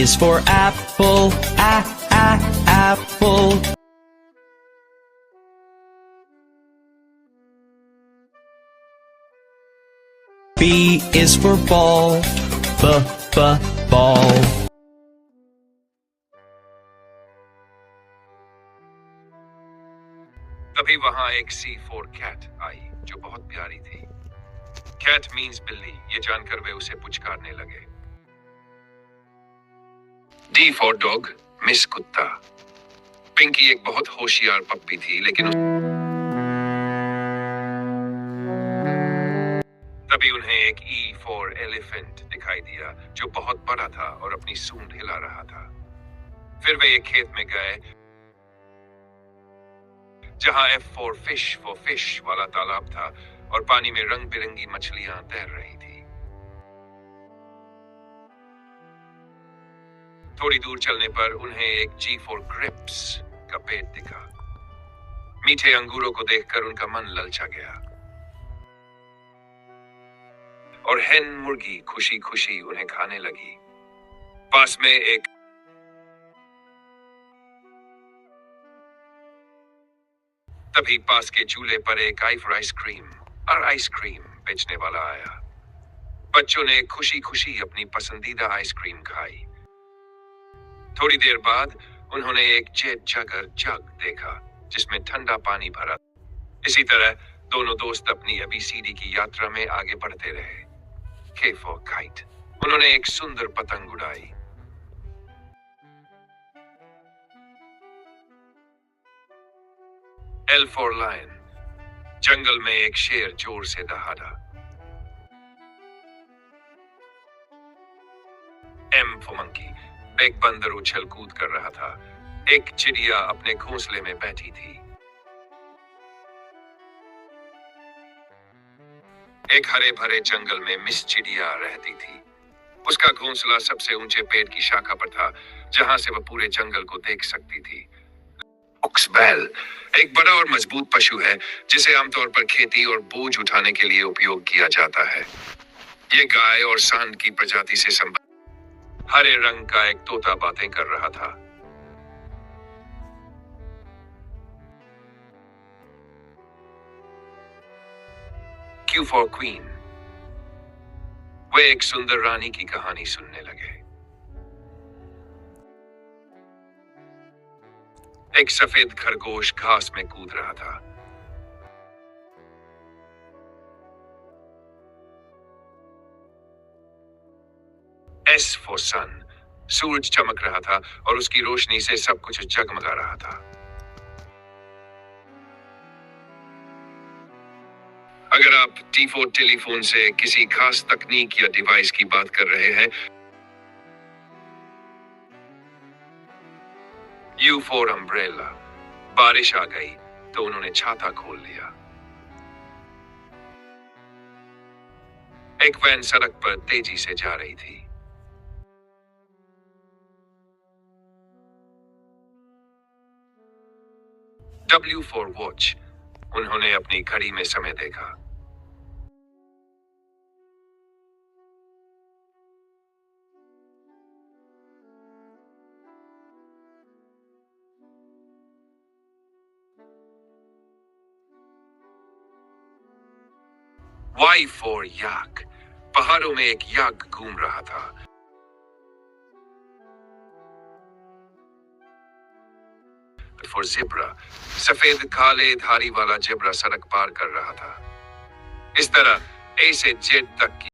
is for apple, apple. B is for ball, ball. तभी वहां एक C for cat आई जो बहुत प्यारी थी। Cat means बिल्ली, ये जानकर वे उसे पुचकारने लगे। D for dog, मिस कुत्ता। पिंकी एक बहुत होशियार पप्पी थी, लेकिन तभी उन्हें एक E for elephant दिखाई दिया जो बहुत बड़ा था और अपनी सूंड हिला रहा था। फिर वे एक खेत में गए जहां F for fish वाला तालाब था और पानी में रंग बिरंगी मछलियां तैर रही थी। थोड़ी दूर चलने पर उन्हें एक G for grapes का पेड़ दिखा। मीठे अंगूरों को देखकर उनका मन ललचा गया और हेन मुर्गी खुशी खुशी उन्हें खाने लगी। पास में एक तभी पास के झूले पर एक आई फॉर आइसक्रीम बेचने वाला आया। बच्चों ने खुशी खुशी अपनी पसंदीदा आइसक्रीम खाई। थोड़ी देर बाद उन्होंने एक जग देखा जिसमें ठंडा पानी भरा। इसी तरह दोनों दोस्त अपनी ABCD की यात्रा में आगे बढ़ते रहे। K for kite, उन्होंने एक सुंदर पतंग उड़ाई। L for lion, जंगल में एक शेर जोर से दहाड़ा। M for monkey, एक बंदर उछल कूद कर रहा था। एक चिड़िया अपने घोंसले में बैठी थी। एक हरे भरे जंगल में मिस चिड़िया रहती थी। उसका घोंसला सबसे ऊंचे पेड़ की शाखा पर था जहां से वह पूरे जंगल को देख सकती थी। ऑक्सबेल एक बड़ा और मजबूत पशु है जिसे आमतौर पर खेती और बोझ उठाने के लिए उपयोग किया जाता है। ये गाय और सांड की प्रजाति से संबंधित हरे रंग का एक तोता बातें कर रहा था। Q for queen, वे एक सुंदर रानी की कहानी सुनने लगे। एक सफेद खरगोश घास में कूद रहा था। S for sun, सूरज चमक रहा था और उसकी रोशनी से सब कुछ जगमगा रहा था। अगर आप T for टेलीफोन से किसी खास तकनीक या डिवाइस की बात कर रहे हैं। U for umbrella, बारिश आ गई तो उन्होंने छाता खोल लिया। एक वैन सड़क पर तेजी से जा रही थी। W for watch, उन्होंने अपनी घड़ी में समय देखा। Y for yak, पहाड़ों में एक याक घूम रहा था। For zebra, सफेद काले धारी वाला जेब्रा सड़क पार कर रहा था। इस तरह A से Z तक की